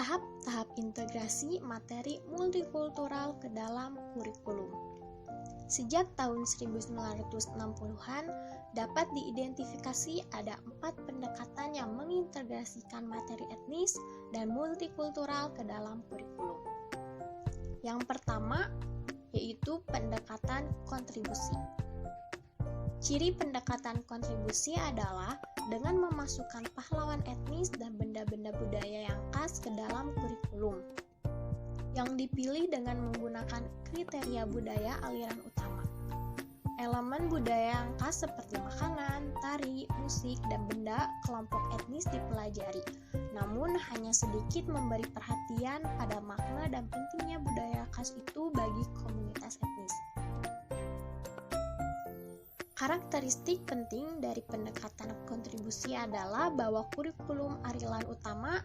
Tahap-tahap integrasi materi multikultural ke dalam kurikulum. Sejak tahun 1960-an, dapat diidentifikasi ada 4 pendekatan yang mengintegrasikan materi etnis dan multikultural ke dalam kurikulum. Yang pertama, yaitu pendekatan kontribusi. Ciri pendekatan kontribusi adalah dengan memasukkan pahlawan etnis dan benda-benda budaya yang khas ke dalam kurikulum, yang dipilih dengan menggunakan kriteria budaya aliran utama. Elemen budaya yang khas seperti makanan, tari, musik, dan benda kelompok etnis dipelajari, namun hanya sedikit memberi perhatian pada makna dan pentingnya budaya khas itu bagi komunitas etnis. Karakteristik penting dari pendekatan kontribusi adalah bahwa kurikulum aliran utama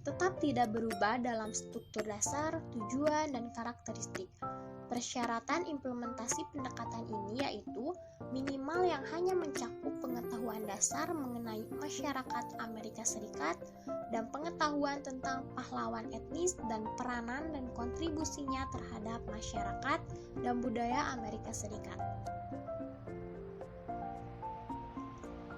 tetap tidak berubah dalam struktur dasar, tujuan, dan karakteristik. Persyaratan implementasi pendekatan ini yaitu minimal yang hanya mencakup pengetahuan dasar mengenai masyarakat Amerika Serikat dan pengetahuan tentang pahlawan etnis dan peranan dan kontribusinya terhadap masyarakat dan budaya Amerika Serikat.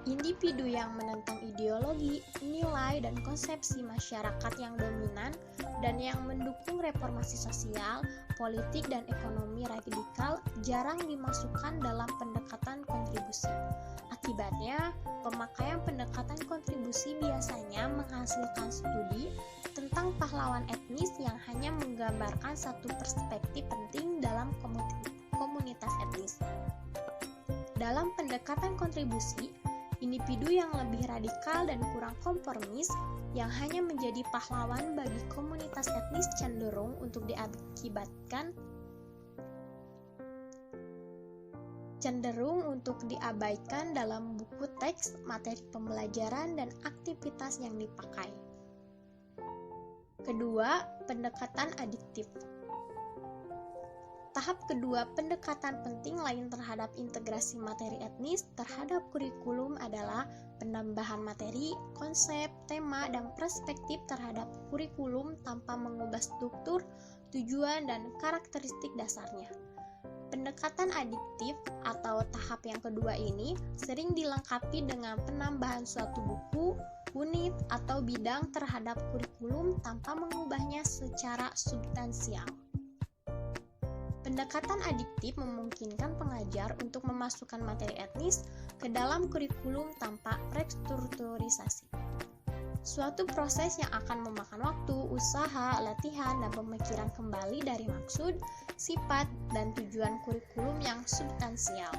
Individu yang menentang ideologi, nilai, dan konsepsi masyarakat yang dominan dan yang mendukung reformasi sosial, politik, dan ekonomi radikal jarang dimasukkan dalam pendekatan kontribusi. Akibatnya, pemakaian pendekatan kontribusi biasanya menghasilkan studi tentang pahlawan etnis yang hanya menggambarkan satu perspektif penting dalam komunitas etnis. Dalam pendekatan kontribusi, individu yang lebih radikal dan kurang konformis yang hanya menjadi pahlawan bagi komunitas etnis cenderung untuk diabaikan dalam buku teks, materi pembelajaran, dan aktivitas yang dipakai. Kedua, pendekatan adiktif. Tahap kedua pendekatan penting lain terhadap integrasi materi etnis terhadap kurikulum adalah penambahan materi, konsep, tema, dan perspektif terhadap kurikulum tanpa mengubah struktur, tujuan, dan karakteristik dasarnya. Pendekatan adiktif atau tahap yang kedua ini sering dilengkapi dengan penambahan suatu buku, unit, atau bidang terhadap kurikulum tanpa mengubahnya secara substansial. Pendekatan adiktif memungkinkan pengajar untuk memasukkan materi etnis ke dalam kurikulum tanpa restrukturisasi. Suatu proses yang akan memakan waktu, usaha, latihan, dan pemikiran kembali dari maksud, sifat, dan tujuan kurikulum yang substansial.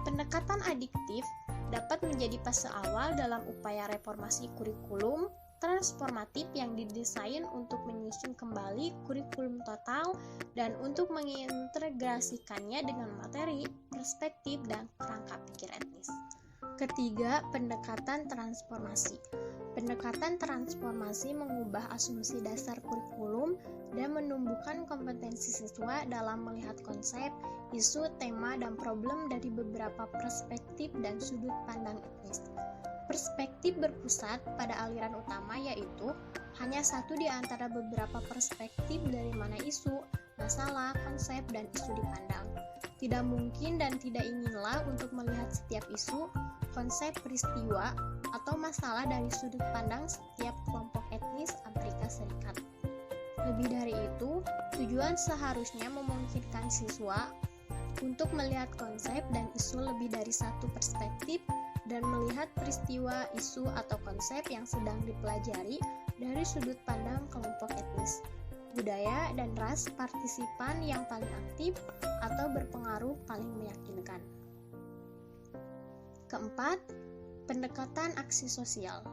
Pendekatan adiktif dapat menjadi fase awal dalam upaya reformasi kurikulum transformatif yang didesain untuk menyusun kembali kurikulum total dan untuk mengintegrasikannya dengan materi, perspektif, dan kerangka pikir etnis. Ketiga, pendekatan transformasi. Pendekatan transformasi mengubah asumsi dasar kurikulum dan menumbuhkan kompetensi siswa dalam melihat konsep, isu, tema, dan problem dari beberapa perspektif dan sudut pandang etnis. Perspektif berpusat pada aliran utama yaitu hanya satu di antara beberapa perspektif dari mana isu, masalah, konsep, dan isu dipandang. Tidak mungkin dan tidak inginlah untuk melihat setiap isu, konsep, peristiwa, atau masalah dari sudut pandang setiap kelompok etnis Amerika Serikat. Lebih dari itu, tujuan seharusnya memungkinkan siswa untuk melihat konsep dan isu lebih dari satu perspektif dan melihat peristiwa, isu, atau konsep yang sedang dipelajari dari sudut pandang kelompok etnis, budaya, dan ras partisipan yang paling aktif atau berpengaruh paling meyakinkan. Keempat, pendekatan aksi sosial.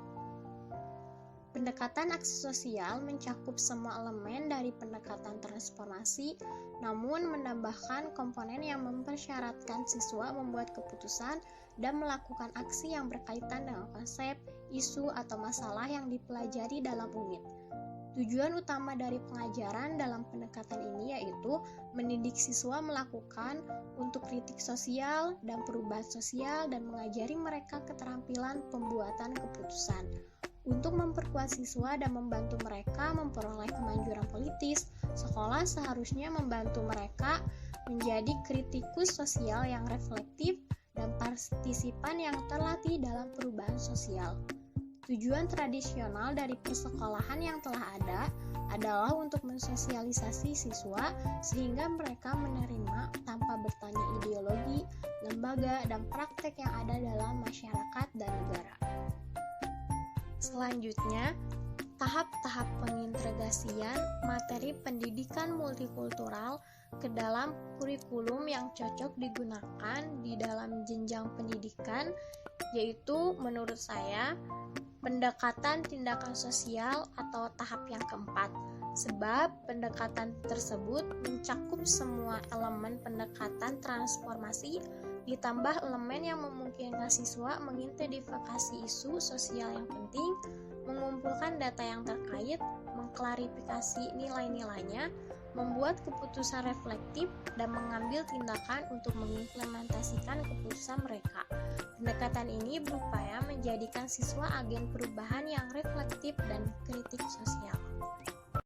Pendekatan aksi sosial mencakup semua elemen dari pendekatan transformasi, namun menambahkan komponen yang mempersyaratkan siswa membuat keputusan dan melakukan aksi yang berkaitan dengan konsep, isu, atau masalah yang dipelajari dalam unit. Tujuan utama dari pengajaran dalam pendekatan ini yaitu mendidik siswa melakukan untuk kritik sosial dan perubahan sosial dan mengajari mereka keterampilan pembuatan keputusan, Untuk memperkuat siswa dan membantu mereka memperoleh kemajuan politis, sekolah seharusnya membantu mereka menjadi kritikus sosial yang reflektif dan partisipan yang terlatih dalam perubahan sosial. Tujuan tradisional dari persekolahan yang telah ada adalah untuk mensosialisasi siswa sehingga mereka menerima tanpa bertanya ideologi, lembaga, dan praktek yang ada dalam masyarakat dan negara. Selanjutnya, tahap-tahap pengintegrasian materi pendidikan multikultural ke dalam kurikulum yang cocok digunakan di dalam jenjang pendidikan, yaitu menurut saya pendekatan tindakan sosial atau tahap yang keempat, sebab pendekatan tersebut mencakup semua elemen pendekatan transformasi ditambah elemen yang memungkinkan siswa mengidentifikasi isu sosial yang penting, mengumpulkan data yang terkait, mengklarifikasi nilai-nilainya, membuat keputusan reflektif, dan mengambil tindakan untuk mengimplementasikan keputusan mereka. Pendekatan ini berupaya menjadikan siswa agen perubahan yang reflektif dan kritik sosial.